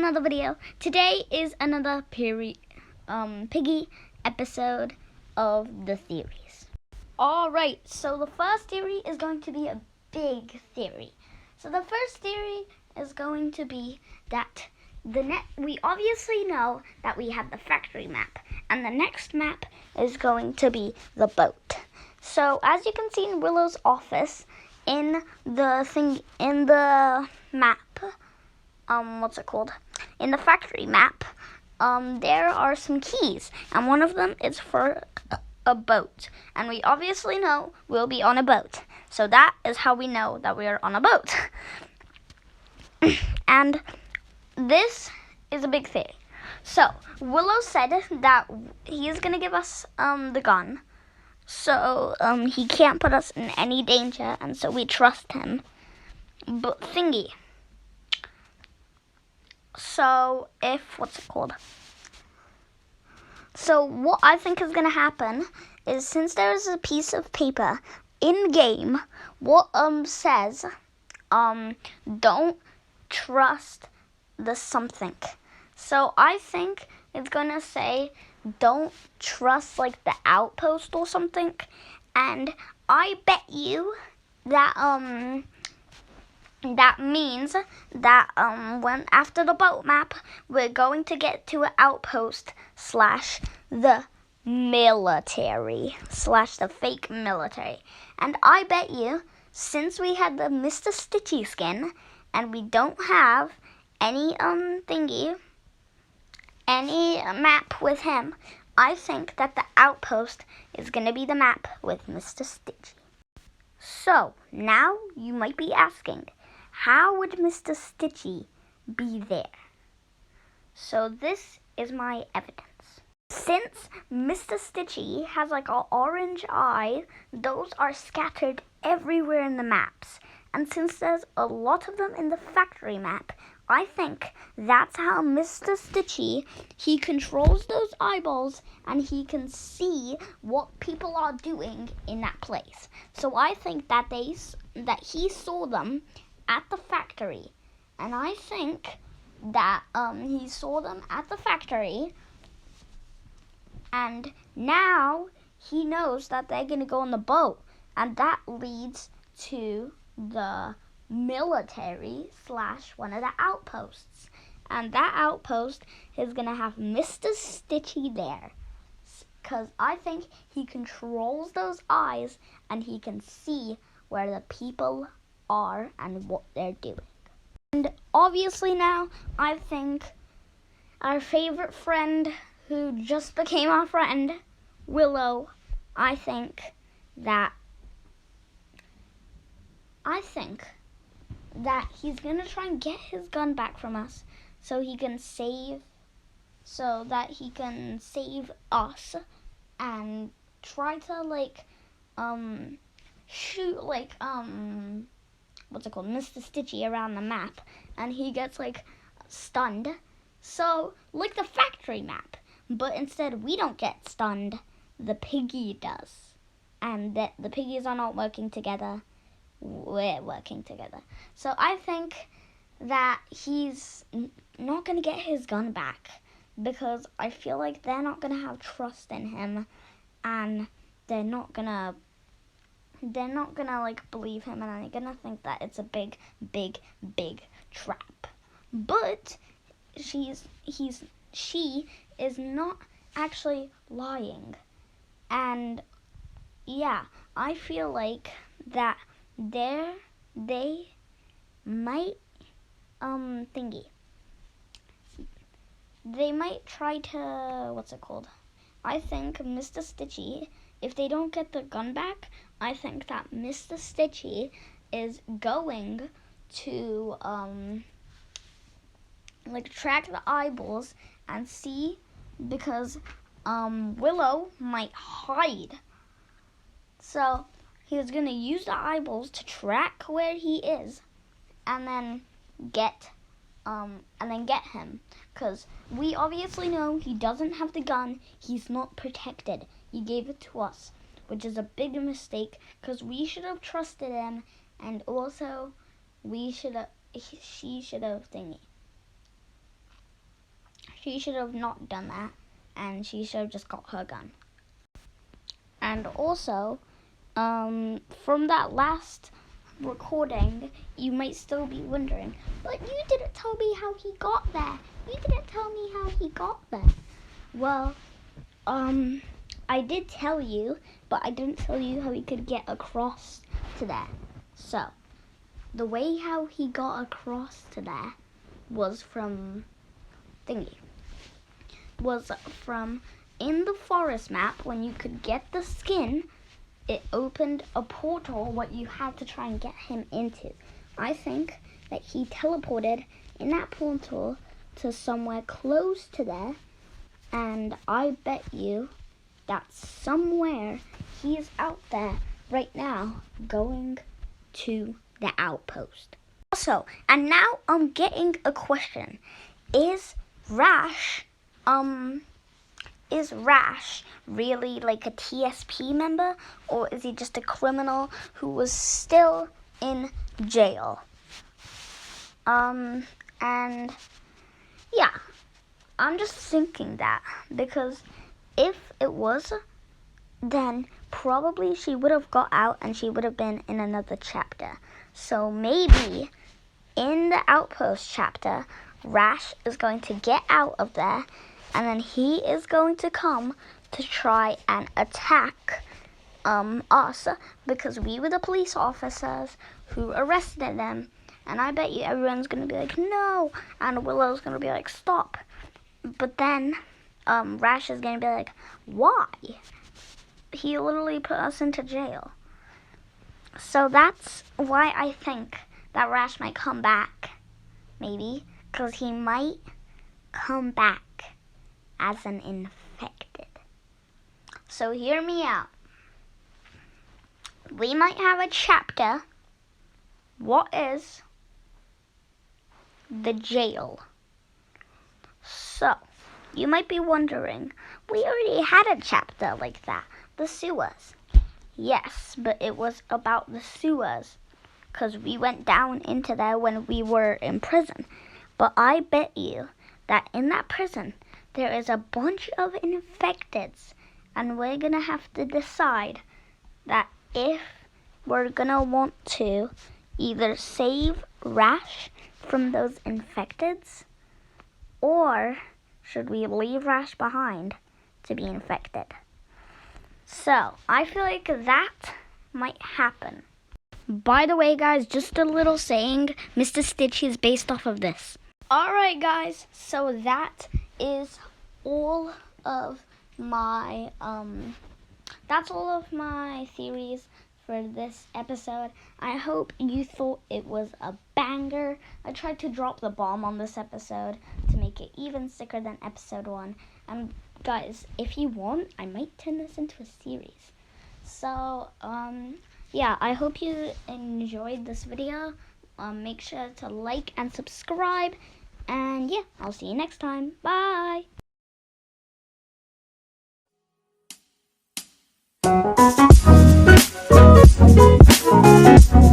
another video. Today is another Piggy episode of the theories. Alright, so the first theory is going to be a big theory. So the first theory is going to be that we obviously know that we have the factory map, and the next map is going to be the boat. So as you can see in Willow's office, in the map, in the factory map, there are some keys, and one of them is for a boat, and we obviously know we'll be on a boat. So that is how we know that we are on a boat. And this is a big theory. So Willow said that he's gonna give us the gun, so he can't put us in any danger, and so we trust him. But so So what I think is going to happen is, since there's a piece of paper in game what says don't trust the something. So I think it's going to say don't trust like the outpost or something, and I bet you that that means that when after the boat map, we're going to get to an outpost / the military / the fake military. And I bet you, since we had the Mr. Stitchy skin and we don't have any any map with him, I think that the outpost is going to be the map with Mr. Stitchy. So now you might be asking, how would Mr. Stitchy be there? So this is my evidence. Since Mr. Stitchy has like an orange eye, those are scattered everywhere in the maps. And since there's a lot of them in the factory map, I think that's how Mr. Stitchy, he controls those eyeballs and he can see what people are doing in that place. So I think that he saw them at the factory, and I think that he saw them at the factory, and now he knows that they're gonna go on the boat, and that leads to the military / one of the outposts, and that outpost is gonna have Mr. Stitchy there, because I think he controls those eyes and he can see where the people are and what they're doing. And obviously now I think our favorite friend who just became our friend, Willow, I think that he's gonna try and get his gun back from us so that he can save us and try to shoot Mr. Stitchy around the map, and he gets stunned. So like the factory map, but instead we don't get stunned, the Piggy does. And that the Piggies are not working together, we're working together. So I think that he's not going to get his gun back, because I feel like they're not going to have trust in him, and they're not gonna believe him, and they're gonna think that it's a big trap. But she is not actually lying, and yeah, I feel like that they might they might try to I think Mr. Stitchy, if they don't get the gun back, I think that Mr. Stitchy is going to track the eyeballs and see, because Willow might hide. So he's going to use the eyeballs to track where he is, and then get him, because we obviously know he doesn't have the gun. He's not protected. He gave it to us, which is a big mistake, because we should have trusted him, and also she should have she should have not done that, and she should have just got her gun. And also, from that last recording, you might still be wondering, but you didn't tell me how he got there. You didn't tell me how he got there. Well, I did tell you, but I didn't tell you how he could get across to there. So, the way how he got across to there was from in the forest map, when you could get the skin, it opened a portal what you had to try and get him into. I think that he teleported in that portal to somewhere close to there, and I bet you that somewhere he's out there right now going to the outpost. Also, and now I'm getting a question. Is Rash really like a TSP member, or is he just a criminal who was still in jail? And yeah, I'm just thinking that, because if it was, then probably she would have got out and she would have been in another chapter. So maybe in the Outpost chapter, Rash is going to get out of there, and then he is going to come to try and attack us, because we were the police officers who arrested them. And I bet you everyone's going to be like, no, and Willow's going to be like, stop. But then Rash is going to be like, why? He literally put us into jail. So that's why I think that Rash might come back, maybe, because he might come back as an infected. So hear me out. We might have a chapter. What is the jail? So, you might be wondering, we already had a chapter like that, the sewers. Yes, but it was about the sewers, because we went down into there when we were in prison. But I bet you that in that prison, there is a bunch of infecteds, and we're going to have to decide that if we're going to want to either save Rash from those infecteds, or should we leave Rash behind to be infected? So, I feel like that might happen. By the way, guys, just a little saying, Mr. Stitch is based off of this. Alright, guys, so that is all of my, theories for this episode. I hope you thought it was a banger. I tried to drop the bomb on this episode to make it even sicker than episode 1. And guys, if you want, I might turn this into a series. So, yeah, I hope you enjoyed this video. Make sure to like and subscribe. And yeah, I'll see you next time. Bye! Thank you.